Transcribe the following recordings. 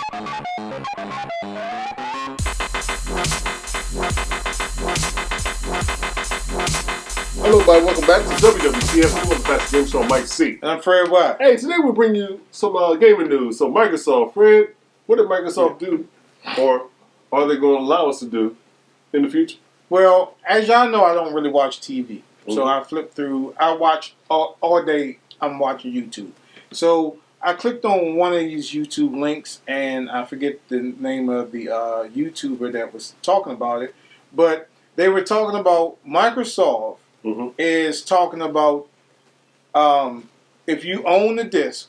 Hello, everybody. Welcome back to WWCF. I'm the Fast Game Show, MikeC. And I'm Fred White. Hey, today we'll bring you some gaming news. So, Microsoft, Fred, what did Microsoft do, or are they going to allow us to do in the future? Well, as y'all know, I don't really watch TV. So I flip through. I watch all day. I'm watching YouTube. So I clicked on one of these YouTube links, and I forget the name of the YouTuber that was talking about it. But they were talking about Microsoft is talking about if you own a disc,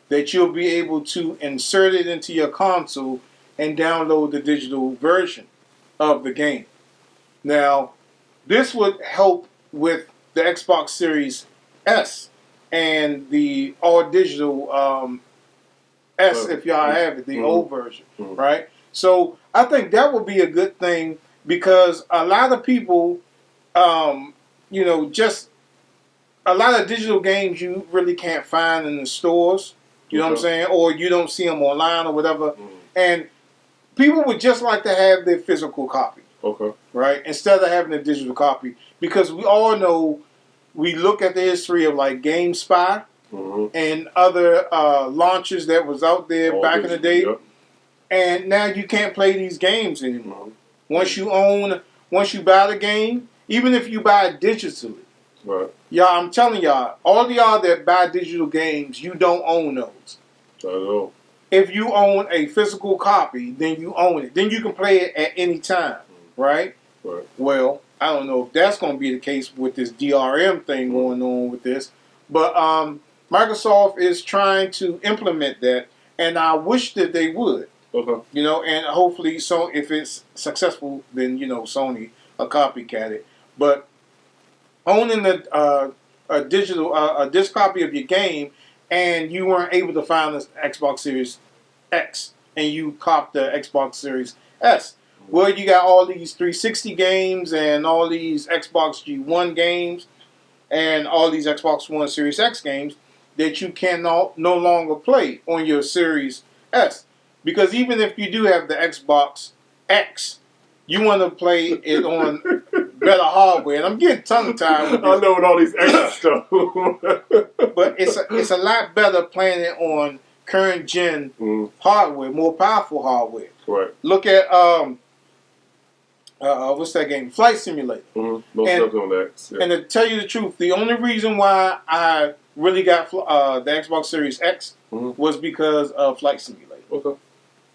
that you'll be able to insert it into your console and download the digital version of the game. Now, this would help with the Xbox Series S and the all-digital S, if y'all have it, the old version, right? So I think that would be a good thing because a lot of people, just a lot of digital games you really can't find in the stores, you know what I'm saying? Or you don't see them online or whatever. And people would just like to have their physical copy. Right? Instead of having a digital copy. Because we all know, we look at the history of like GameSpy and other launches that was out there back in the day. And now you can't play these games anymore. Once you buy the game, even if you buy it digitally. Y'all, I'm telling y'all, all of y'all that buy digital games, you don't own those. I know. If you own a physical copy, then you own it. Then you can play it at any time. Right? Well, I don't know if that's going to be the case with this DRM thing going on with this. But Microsoft is trying to implement that, and I wish that they would. And hopefully, so if it's successful, then, Sony will copycat it. But owning a disc copy of your game, and you weren't able to find the Xbox Series X, and you copped the Xbox Series S. Well, you got all these 360 games and all these Xbox G1 games and all these Xbox One Series X games that you can no longer play on your Series S. Because even if you do have the Xbox X, you want to play it on better hardware. And I'm getting tongue-tied with this. I know with all these extra stuff. But it's a lot better playing it on current gen hardware, more powerful hardware. Look at what's that game? Flight Simulator. Most definitely on that. And to tell you the truth, the only reason why I really got the Xbox Series X was because of Flight Simulator.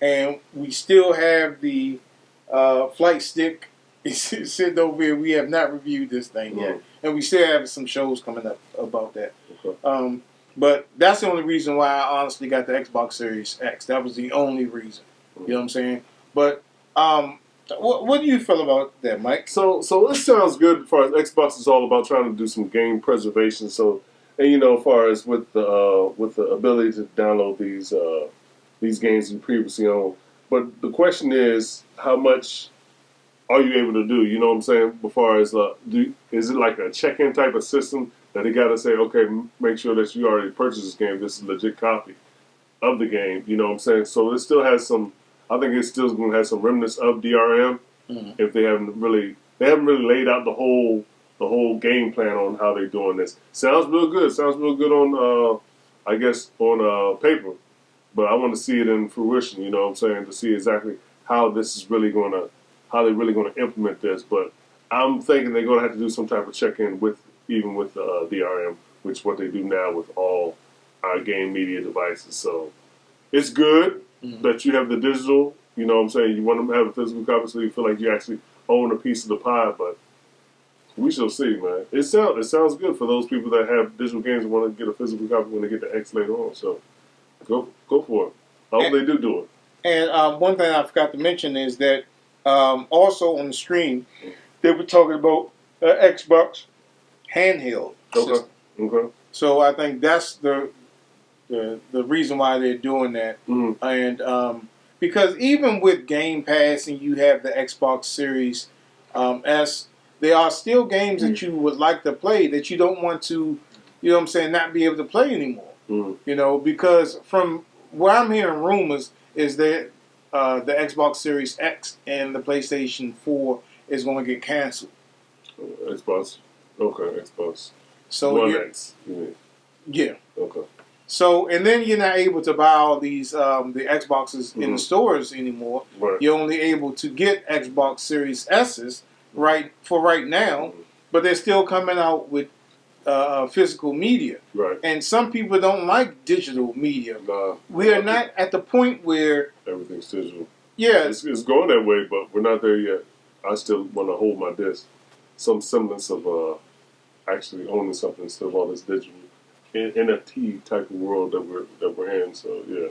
And we still have the flight stick. It's sitting over here. We have not reviewed this thing yet. And we still have some shows coming up about that. But that's the only reason why I honestly got the Xbox Series X. That was the only reason. You know what I'm saying? But what do you feel about that, Mike? So this sounds good as far as Xbox is all about trying to do some game preservation. So, and as far as with the ability to download these games you previously owned. But the question is, how much are you able to do? You know what I'm saying? As far as is it like a check-in type of system that they got to say, okay, make sure that you already purchased this game. This is a legit copy of the game. You know what I'm saying? So it still has some. I think it's still going to have some remnants of DRM if they haven't really laid out the whole game plan on how they're doing this. Sounds real good. Sounds real good on I guess on paper, but I want to see it in fruition. You know what I'm saying? To see exactly how this is really going to implement this. But I'm thinking they're going to have to do some type of check-in with DRM, which is what they do now with all our game media devices. So it's good that you have the digital, you know what I'm saying? You want them to have a physical copy so you feel like you actually own a piece of the pie, but we shall see, man. It sounds good for those people that have digital games and want to get a physical copy when they get the X later on. So go for it. I hope they do it. And one thing I forgot to mention is that also on the stream, they were talking about Xbox handheld system. So I think that's the reason why they're doing that. And because even with Game Pass and you have the Xbox Series S, there are still games that you would like to play that you don't want to, you know what I'm saying, not be able to play anymore. You know, because from what I'm hearing rumors is that the Xbox Series X and the PlayStation 4 is going to get canceled. Xbox. Okay, Xbox. So One X. You mean? Yeah. Okay. So, and then you're not able to buy all these the Xboxes in the stores anymore. Right. You're only able to get Xbox Series S's right now, but they're still coming out with physical media. Right. And some people don't like digital media. Nah. We are not at the point where everything's digital. Yeah. It's going that way, but we're not there yet. I still want to hold my disc. Some semblance of actually owning something instead of all this digital NFT type of world that we're in. So yeah.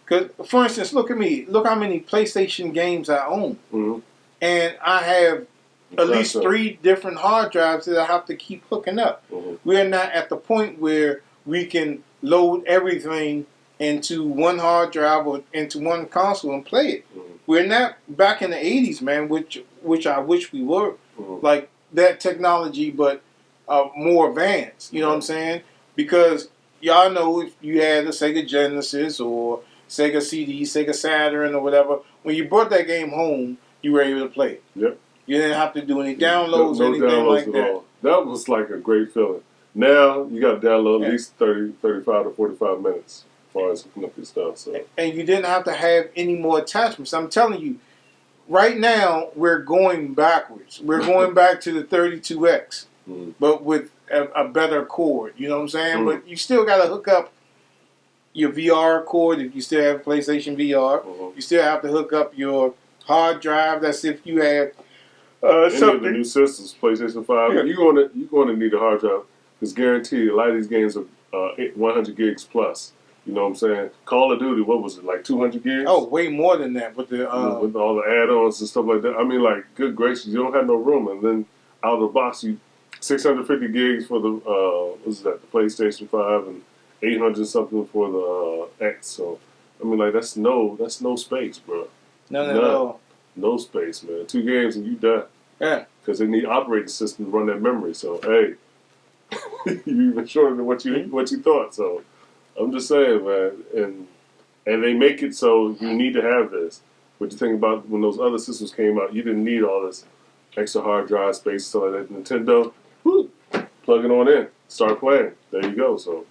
Because, for instance, look at me. Look how many PlayStation games I own, and I have at least 3 different hard drives that I have to keep hooking up. We're not at the point where we can load everything into one hard drive or into one console and play it. We're not back in the 80s, man, which I wish we were. Like that technology, but more advanced. You know what I'm saying? Because y'all know if you had the Sega Genesis or Sega CD, Sega Saturn or whatever, when you brought that game home, you were able to play it. Yep. You didn't have to do any downloads no or anything downloads like at that. all. That was like a great feeling. Now you got to download at least 30, 35 to 45 minutes as far as hooking up your stuff. So. And you didn't have to have any more attachments. I'm telling you, right now we're going backwards. We're going back to the 32X, but with a better cord. You know what I'm saying? But you still got to hook up your VR cord if you still have PlayStation VR. You still have to hook up your hard drive. That's if you have any of the new systems, PlayStation 5. You're going to need a hard drive because guaranteed a lot of these games are 100 gigs plus. You know what I'm saying? Call of Duty, what was it, like 200 gigs? Oh, way more than that. But with all the add-ons and stuff like that. I mean, like, good gracious, you don't have no room. And then out of the box, you 650 gigs for the the PlayStation 5 and 800 something for the X. So I mean, like that's no space, bro. No. No space, man. 2 games and you done. Yeah. Because they need operating system to run that memory. So hey, you even shorter than what you thought. So I'm just saying, man. And they make it so you need to have this. But you think about when those other systems came out, you didn't need all this extra hard drive space. So like that Nintendo, plug it on in, start playing. There you go. So,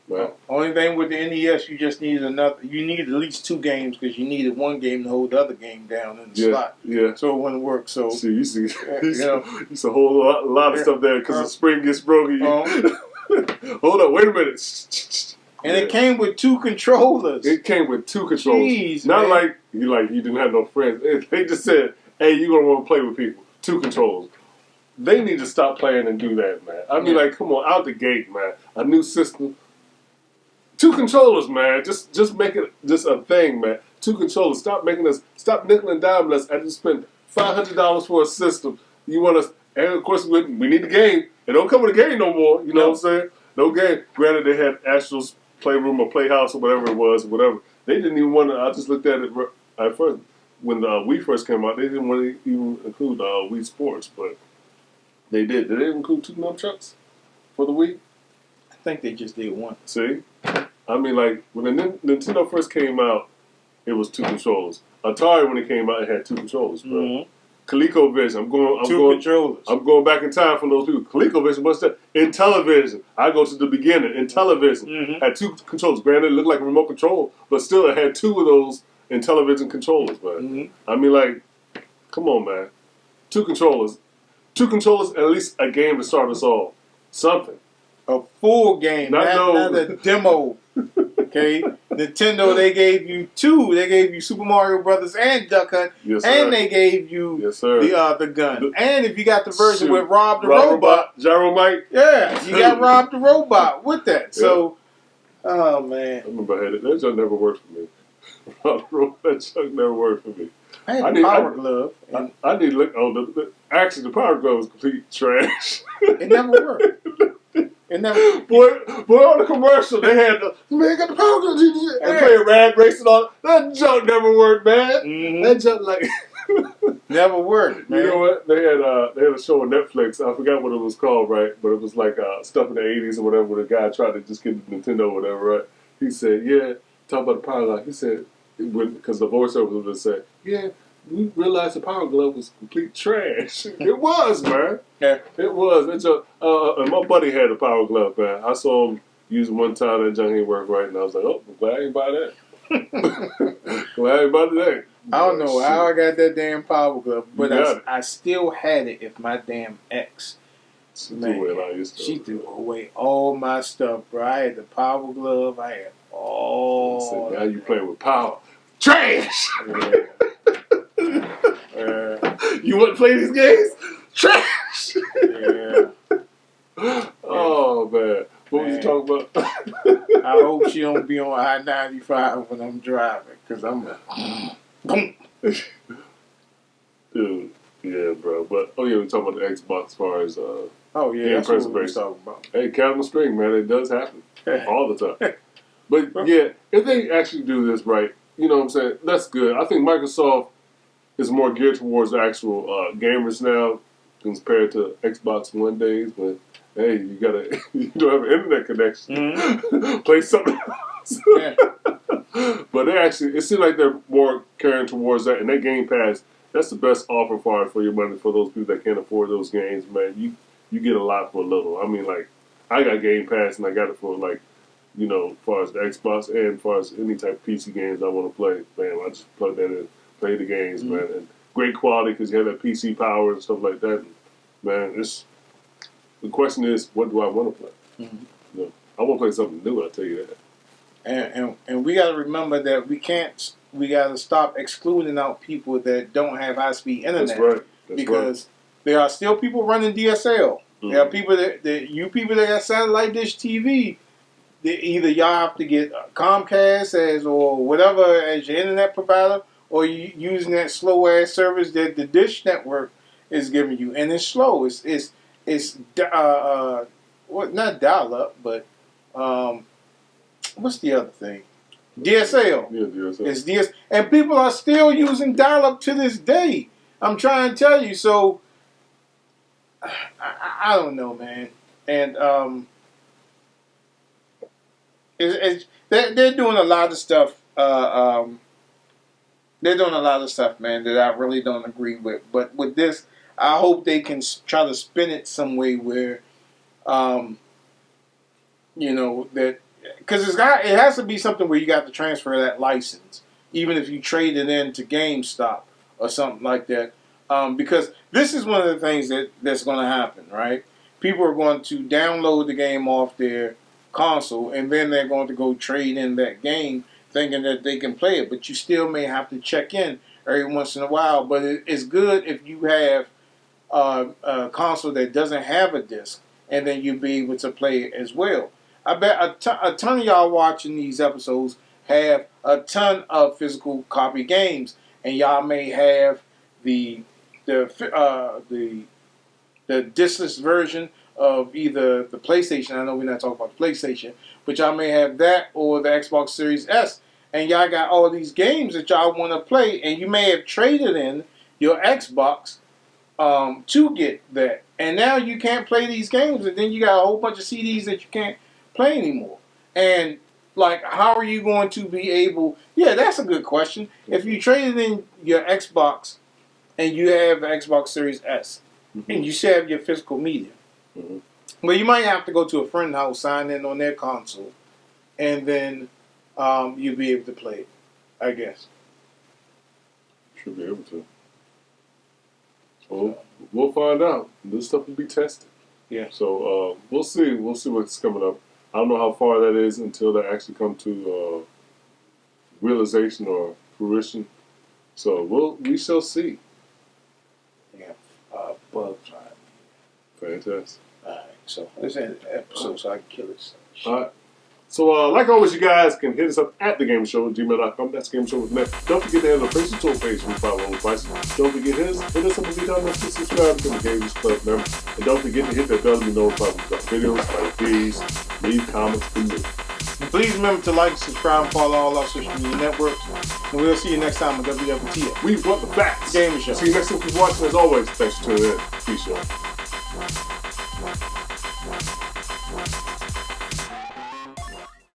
man. Only thing with the NES, you just needed you needed at least 2 games because you needed one game to hold the other game down in the slot. Yeah. So it wouldn't work. So see, you see a whole lot of stuff there because the spring gets broken. Hold up, wait a minute. And it came with 2 controllers. It came with 2 controllers. Jeez, Not man. like you didn't have no friends. They just said, "Hey, you're gonna want to play with people." 2 controllers. They need to stop playing and do that, man. I mean, like, come on, out the gate, man. A new system. 2 controllers, man. Just make it just a thing, man. 2 controllers. Stop nickel and diming us. I just spent $500 for a system. You want us, and of course we need the game. It don't come with a game no more. You know what I'm saying? No game. Granted, they had Astral's Playroom or Playhouse or whatever it was, whatever. They didn't even want to. I just looked at it at first when the Wii first came out. They didn't want to even include Wii Sports, but they did. Did they include 2 nunchucks for the Wii? I think they just did 1. See, I mean, like when the Nintendo first came out, it was 2 controllers. Atari when it came out, it had 2 controllers, bro. ColecoVision. I'm going back in time for those people. ColecoVision, what's that? Intellivision. I go to the beginning. Intellivision had 2 controllers. Granted, it looked like a remote control, but still, it had 2 of those Intellivision controllers, man. I mean, like, come on, man. 2 controllers. 2 controllers, at least a game to start us off. Something. A full game, not a demo. Okay, Nintendo, they gave you 2. They gave you Super Mario Brothers and Duck Hunt, and they gave you the gun. And if you got the version with Rob the Robot, Gyro Mike, you got Rob the Robot with that. So, oh man, I remember I had it. That junk never worked for me. Rob the Robot, that junk never worked for me. I had the Power Glove. I need to look. Actually, the Power Glove was complete trash. It never worked. And boy, on the commercial, they had man got the Power Glove and play Rad Race and all. That junk never worked, man. That junk like never worked. Man. You know what? They had a show on Netflix. I forgot what it was called, right? But it was like stuff in the '80s or whatever. Where the guy tried to just get the Nintendo or whatever, right? He said, "Yeah, talk about the power glove. He said, because the voiceover would have said, yeah, we realized the power glove was complete trash. It was, man. Yeah. It was. And my buddy had a power glove, man. I saw him use it one time that junk ain't work right, and I was like, oh, I'm glad I ain't buy that. Glad I ain't buy that. I don't know how I got that damn power glove, but I still had it if my damn ex. She threw away all my stuff, bro. I had the power glove. I had all. Now you playing with power. Trash! You want to play these games? Trash! Yeah. Oh, man. What was you talking about? I hope she don't be on I-95 when I'm driving, because I'm Dude, yeah, bro. But, we're talking about the Xbox as far as that's game preservation. What we're talking about. Hey, count the string, man. It does happen all the time. But, yeah, if they actually do this right, you know what I'm saying, that's good. I think Microsoft is more geared towards actual gamers now compared to Xbox One days, but hey, you don't have an internet connection. Mm-hmm. Play something else. Yeah. But it seems like they're more carrying towards that, and that Game Pass, that's the best offer for your money for those people that can't afford those games, man. You get a lot for a little. I mean, like, I got Game Pass, and I got it for, like, you know, as far as the Xbox and as far as any type of PC games I want to play, man, I just plug that in, play the games, man, and great quality because you have that PC power and stuff like that. And, man, the question is, what do I want to play? Mm-hmm. You know, I want to play something new, I'll tell you that. And we got to remember that we got to stop excluding out people that don't have high-speed internet. That's right. Because there are still people running DSL. Mm-hmm. There are people that got satellite dish TV. Either y'all have to get Comcast or whatever as your internet provider, or you using that slow ass service that the Dish Network is giving you, and it's slow. It's not dial up, but what's the other thing? DSL. Yeah, DSL. It's DS, and people are still using dial up to this day. I'm trying to tell you. So I don't know, man, and they're doing a lot of stuff. They're doing a lot of stuff, man, that I really don't agree with. But with this, I hope they can try to spin it some way where, you know, that because it has to be something where you got to transfer that license, even if you trade it in to GameStop or something like that. Because this is one of the things that's going to happen, right? People are going to download the game off their console, and then they're going to go trade in that game thinking that they can play it, but you still may have to check in every once in a while. But it's good if you have a console that doesn't have a disc, and then you'll be able to play it as well. I bet a ton of y'all watching these episodes have a ton of physical copy games, and y'all may have the discless version of either the PlayStation. I know we're not talking about the PlayStation, but y'all may have that or the Xbox Series S. And y'all got all these games that y'all want to play, and you may have traded in your Xbox to get that. And now you can't play these games, and then you got a whole bunch of CDs that you can't play anymore. And, like, how are you going to be able... Yeah, that's a good question. If you traded in your Xbox and you have the Xbox Series S, and you still have your physical media, well, you might have to go to a friend's house, sign in on their console, and then you'll be able to play it, I guess. Should be able to. Well, we'll find out. This stuff will be tested. Yeah. So we'll see. We'll see what's coming up. I don't know how far that is until they actually come to realization or fruition. So we shall see. Yeah. Bugs on it. Fantastic. Alright, so let's end the episode so I can kill this. Alright. So, like always, you guys can hit us up at thagamersshow@gmail.com. That's GamerShow.net. Don't forget to have a Facebook tour page from 501 Devices. Don't forget hit us up with vTime and subscribe to the Gamers Club member. And don't forget to hit that bell to be notified when we drop videos, like these, leave comments below. And please remember to like, subscribe, and follow all our social media networks. And we'll see you next time on WWTF. We brought the facts. Gamer Show. See you next time for watching. As always, thanks for tuning in. Peace, y'all.